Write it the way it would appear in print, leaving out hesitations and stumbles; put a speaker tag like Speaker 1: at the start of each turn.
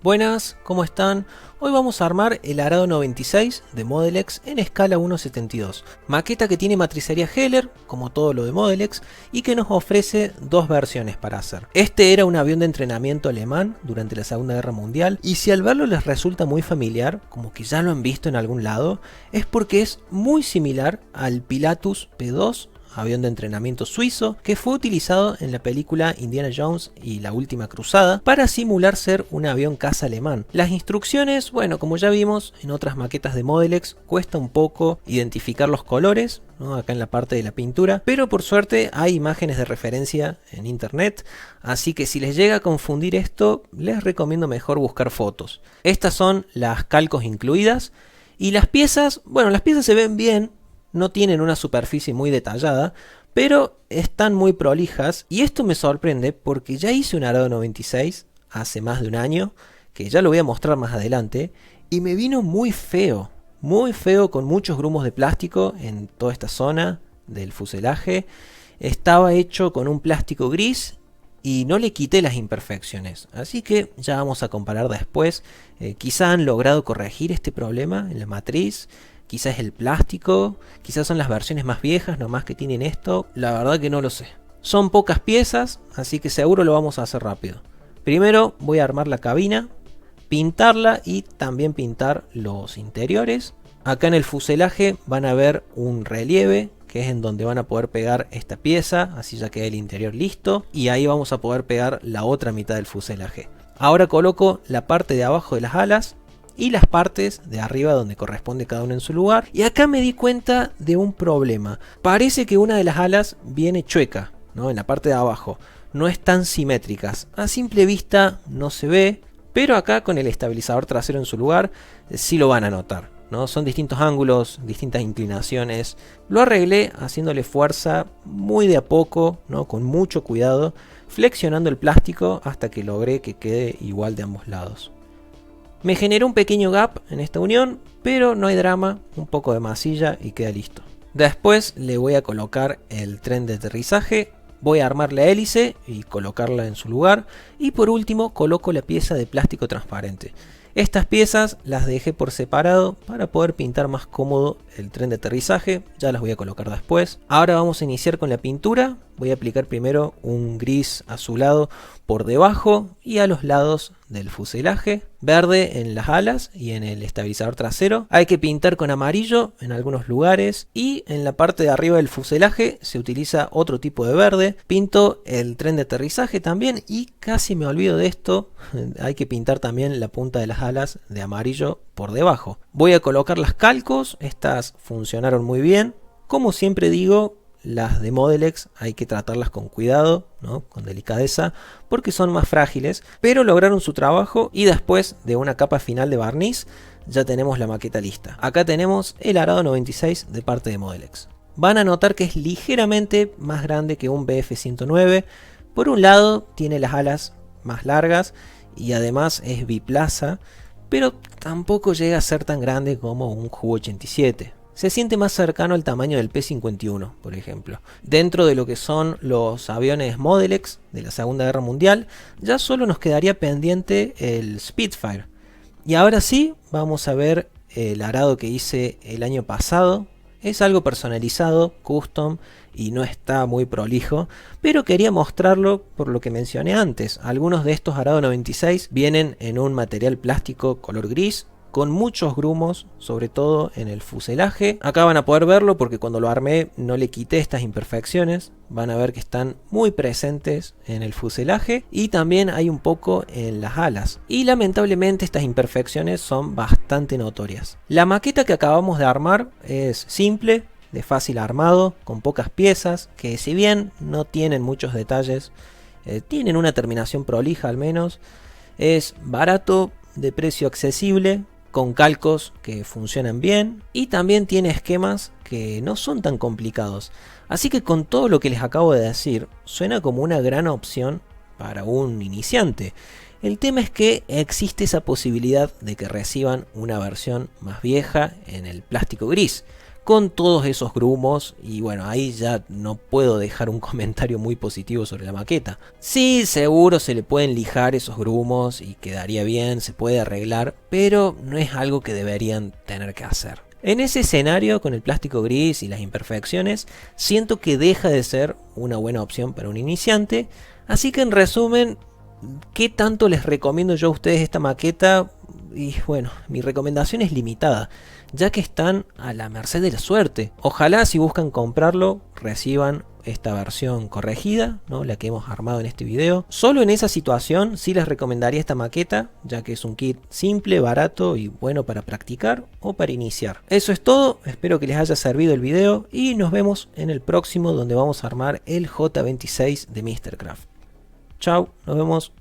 Speaker 1: Buenas, ¿cómo están? Hoy vamos a armar el Arado 96 de Model-X en escala 1:72, maqueta que tiene matricería Heller, como todo lo de Model-X, y que nos ofrece dos versiones para hacer. Este era un avión de entrenamiento alemán durante la Segunda Guerra Mundial, y si al verlo les resulta muy familiar, como que ya lo han visto en algún lado, es porque es muy similar al Pilatus P2, avión de entrenamiento suizo que fue utilizado en la película Indiana Jones y la Última Cruzada para simular ser un avión caza alemán. Las instrucciones, bueno, como ya vimos en otras maquetas de Model-X, cuesta un poco identificar los colores, ¿no? Acá en la parte de la pintura, pero por suerte hay imágenes de referencia en internet, así que si les llega a confundir esto, les recomiendo mejor buscar fotos. Estas son las calcos incluidas y las piezas, bueno, las piezas se ven bien. No tienen una superficie muy detallada, pero están muy prolijas, y esto me sorprende porque ya hice un Arado 96 hace más de un año, que ya lo voy a mostrar más adelante, y me vino muy feo con muchos grumos de plástico en toda esta zona del fuselaje. Estaba hecho con un plástico gris y no le quité las imperfecciones, así que ya vamos a comparar después. Quizá han logrado corregir este problema en la matriz. Quizás es el plástico, quizás son las versiones más viejas nomás que tienen esto, la verdad que no lo sé. Son pocas piezas, así que seguro lo vamos a hacer rápido. Primero voy a armar la cabina, pintarla y también pintar los interiores. Acá en el fuselaje van a ver un relieve, que es en donde van a poder pegar esta pieza, así ya queda el interior listo. Y ahí vamos a poder pegar la otra mitad del fuselaje. Ahora coloco la parte de abajo de las alas y las partes de arriba donde corresponde cada uno en su lugar. Y acá me di cuenta de un problema. Parece que una de las alas viene chueca, ¿no? En la parte de abajo. No están simétricas. A simple vista no se ve, pero acá con el estabilizador trasero en su lugar sí lo van a notar, ¿no? Son distintos ángulos, distintas inclinaciones. Lo arreglé haciéndole fuerza muy de a poco, ¿no? Con mucho cuidado, flexionando el plástico hasta que logré que quede igual de ambos lados. Me generó un pequeño gap en esta unión, pero no hay drama, un poco de masilla y queda listo. Después le voy a colocar el tren de aterrizaje, voy a armar la hélice y colocarla en su lugar, y por último coloco la pieza de plástico transparente. Estas piezas las dejé por separado para poder pintar más cómodo el tren de aterrizaje, ya las voy a colocar después. Ahora vamos a iniciar con la pintura. Voy a aplicar primero un gris azulado por debajo y a los lados del fuselaje, verde en las alas y en el estabilizador trasero. Hay que pintar con amarillo en algunos lugares, y en la parte de arriba del fuselaje se utiliza otro tipo de verde. Pinto el tren de aterrizaje también, y casi me olvido de esto, hay que pintar también la punta de las alas de amarillo por debajo. Voy a colocar las calcos, estas funcionaron muy bien. Como siempre digo, las de Model-X hay que tratarlas con cuidado, ¿no? Con delicadeza, porque son más frágiles, pero lograron su trabajo, y después de una capa final de barniz ya tenemos la maqueta lista. Acá tenemos el Arado 96 de parte de Model-X. Van a notar que es ligeramente más grande que un BF-109. Por un lado tiene las alas más largas y además es biplaza, pero tampoco llega a ser tan grande como un Ju-87. Se siente más cercano al tamaño del P-51, por ejemplo. Dentro de lo que son los aviones Model-X de la Segunda Guerra Mundial, ya solo nos quedaría pendiente el Spitfire. Y ahora sí, vamos a ver el arado que hice el año pasado. Es algo personalizado, custom, y no está muy prolijo, pero quería mostrarlo por lo que mencioné antes. Algunos de estos Arado 96 vienen en un material plástico color gris, con muchos grumos, sobre todo en el fuselaje. Acá van a poder verlo porque cuando lo armé no le quité estas imperfecciones. Van a ver que están muy presentes en el fuselaje, y también hay un poco en las alas. Y lamentablemente estas imperfecciones son bastante notorias. La maqueta que acabamos de armar es simple, de fácil armado, con pocas piezas, que si bien no tienen muchos detalles, tienen una terminación prolija al menos. Es barato, de precio accesible, con calcos que funcionan bien, y también tiene esquemas que no son tan complicados. Así que con todo lo que les acabo de decir, suena como una gran opción para un iniciante. El tema es que existe esa posibilidad de que reciban una versión más vieja en el plástico gris, con todos esos grumos, y bueno, ahí ya no puedo dejar un comentario muy positivo sobre la maqueta. Sí, seguro se le pueden lijar esos grumos y quedaría bien, se puede arreglar, pero no es algo que deberían tener que hacer. En ese escenario, con el plástico gris y las imperfecciones, siento que deja de ser una buena opción para un iniciante, así que en resumen, ¿qué tanto les recomiendo yo a ustedes esta maqueta? Y bueno, mi recomendación es limitada, ya que están a la merced de la suerte. Ojalá si buscan comprarlo reciban esta versión corregida, ¿no? La que hemos armado en este video. Solo en esa situación sí les recomendaría esta maqueta, ya que es un kit simple, barato y bueno para practicar o para iniciar. Eso es todo, espero que les haya servido el video y nos vemos en el próximo, donde vamos a armar el J26 de Mr. Craft. Chao, nos vemos.